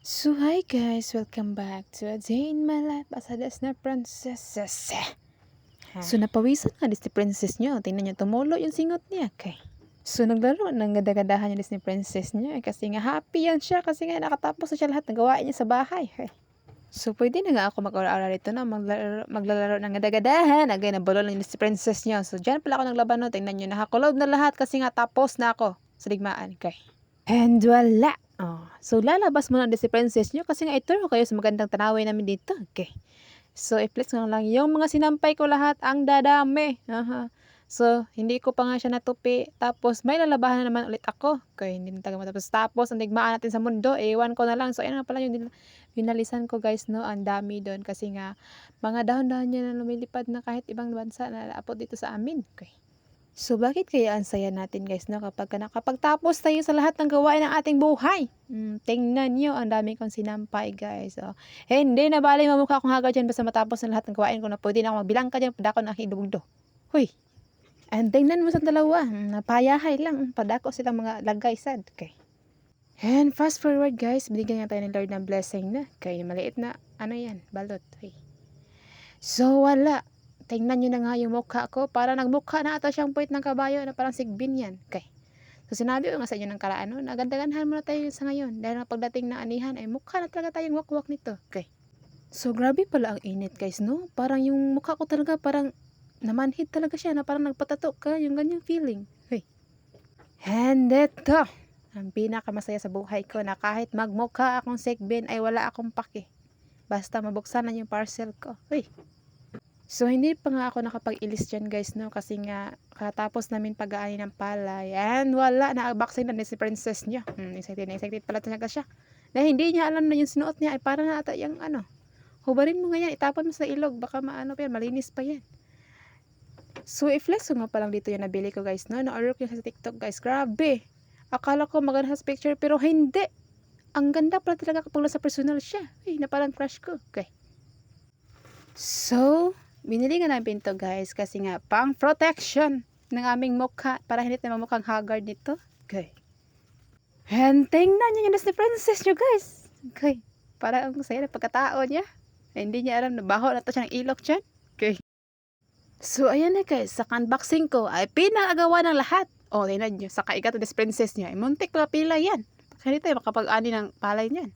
So hi guys, welcome back to a day in my life as a Disney princess. So napawisan nga Disney princess nyo. Tingnan nyo, tumulo yung singot niya. Okay. So naglaro ng ganda-gandahan yung Disney princess niya. Kasi nga happy yan siya. Kasi nga nakatapos na siya lahat ng gawain niya sa bahay. So pwede na nga ako mag-aral dito na maglalaro ng gada-gadahan. Again, nabalo lang yung Disney princess niya. So dyan pala ako naglaban no. Tingnan nyo, nakakulog na lahat kasi nga tapos na ako sa digmaan. Okay. And wala. Oh, so lalabas muna din si princess nyo kasi nga ituro kayo sa magandang tanawin namin dito. Okay. So i-flex nga lang yung mga sinampay ko lahat ang dadami. So hindi ko pa nga siya natupi. Tapos may lalabahan na naman ulit ako. Okay, hindi na taga matapos. Tapos ang digmaan natin sa mundo, ewan ko na lang. So ayan na pala yung binalisan ko guys, no. Ang dami doon kasi nga mga dahon-dahon niya na lumilipad na kahit ibang bansa na naapot dito sa amin. Okay. So, bakit kaya ang saya natin guys, no? Kapag nakapagtapos tayo sa lahat ng gawain ng ating buhay. Tingnan nyo, ang dami kong sinampay guys. Oh. Hindi na bali mamukha akong haga dyan basta matapos ng lahat ng gawain ko na pwede na ako magbilang ka dyan padako na aking dugdo. Huy! And tingnan mo sa dalawa, napayahay lang. Padako silang mga lagay sad. Okay. And fast forward guys, binigyan nga tayo ng Lord ng blessing na. Kaya maliit na, ano yan, balot. Huy. So, wala. Tingnan nyo na nga yung mukha ko. Para nagmukha na ata siyang puwit ng kabayo na parang sigbin yan. Okay. So, sinabi ko nga sa inyo ng karaan, no? Nagandaganhan muna tayo sa ngayon. Dahil na pagdating na anihan, ay mukha na talaga tayong wakwak nito. Okay. So, grabe pala ang init, guys, no? Parang yung mukha ko talaga, parang namanhid talaga siya na parang nagpatato ka. Yung ganyang feeling. Okay. And ito, ang pinakamasaya sa buhay ko na kahit magmukha akong sigbin ay wala akong pake. Basta mabuksan na yung parcel ko. Uy. So, hindi pa nga ako nakapag-ilis dyan guys, no? Kasi nga, katapos namin pag-aani ng palay. And wala, na-unboxing na si princess niya. Excited pala talaga siya. Na hindi niya alam na yung sinuot niya ay para na ata yung ano. Hubarin mo nga yan, itapon mo sa ilog. Baka maano pa yan, malinis pa yan. So, i-flex ko nga palang dito yung nabili ko guys, no? Na-order ko sa TikTok guys. Grabe! Akala ko maganda sa picture, pero hindi. Ang ganda pala talaga kapag nasa personal siya. Ay, na parang crush ko. Okay. So, binili nga namin to guys kasi nga pang protection ng aming mukha para hindi tayo mamukhang haggard nito. Okay. And tingnan nyo yung Disney princess nyo guys. Okay. Para ang saya ng pagkatao niya. Hindi niya alam na baho na to siya ng ilok dyan. Okay. So, ayan na guys. Sa unboxing ko ay pinakagawa ng lahat. O, tingnan nyo. Sa kaigat ng Disney princess niya. Ay, muntik pala pila yan. Hindi tayo makapag-ani ng palay niyan.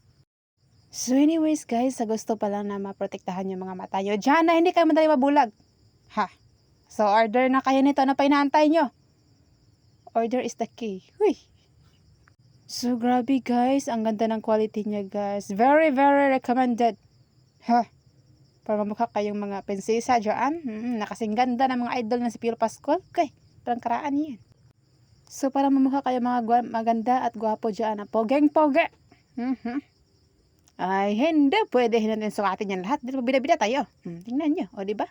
So anyways guys, sa gusto pa lang na maprotektahan yung mga mata nyo, dyan na hindi kayo madali mabulag. Ha? So order na kayo nito, ano pa inaantay nyo? Order is the key. Huy! So grabe guys, ang ganda ng quality niya guys. Very very recommended. Ha? Para mamukha kayong mga prinsesa dyan. Nakasing ganda ng mga idol na si Piero Pascual. Okay, parang karaan yan. So para mamukha kayo mga maganda at gwapo dyan na pogeng-poge. Ay, hindi. Pwede natin sukatin yan lahat. Dito bida-bida tayo. Tingnan nyo. O, diba?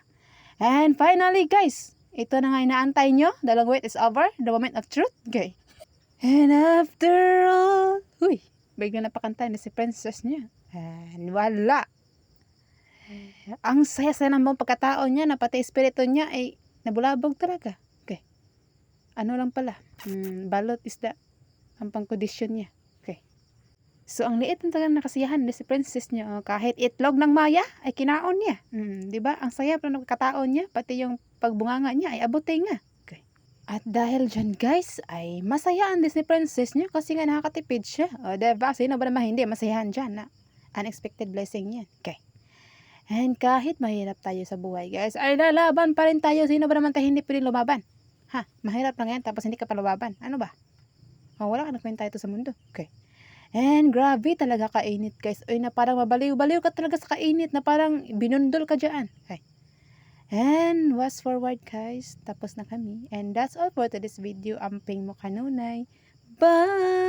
And finally, guys. Ito na nga inaantay nyo. The long wait is over. The moment of truth. Okay. And after all. Uy. Bigla napakanta na si princess niya. And wala. Ang saya-saya ng buong pagkatao niya na pati espiritu niya ay nabulabog talaga. Okay. Ano lang pala. Balot is the ang pangkondisyon niya. So, ang liit ng talagang nakasiyahan ni si princess niya. Kahit itlog ng maya, ay kinaon niya. Diba? Ang saya pa ng kataon niya. Pati yung pagbunganga niya ay abutin nga. Okay. At dahil dyan guys, ay masaya ang Disney princess niya kasi nga nakakatipid siya. O, diba? Sino ba naman hindi masayahan dyan na unexpected blessing yan. Okay. And kahit mahirap tayo sa buhay guys, ay lalaban pa rin tayo. Sino ba naman tayo hindi pwedeng lumaban? Ha? Mahirap lang yan tapos hindi ka pa lumaban. Ano ba? Wala ka nagkwenta ito sa mundo. Okay. And grabe talaga kainit guys. Uy, na parang mabaliw-baliw ka talaga sa kainit na parang binundol ka dyan. Okay. And fast forward guys. Tapos na kami. And that's all for today's video. Amping mo kanunay. Bye!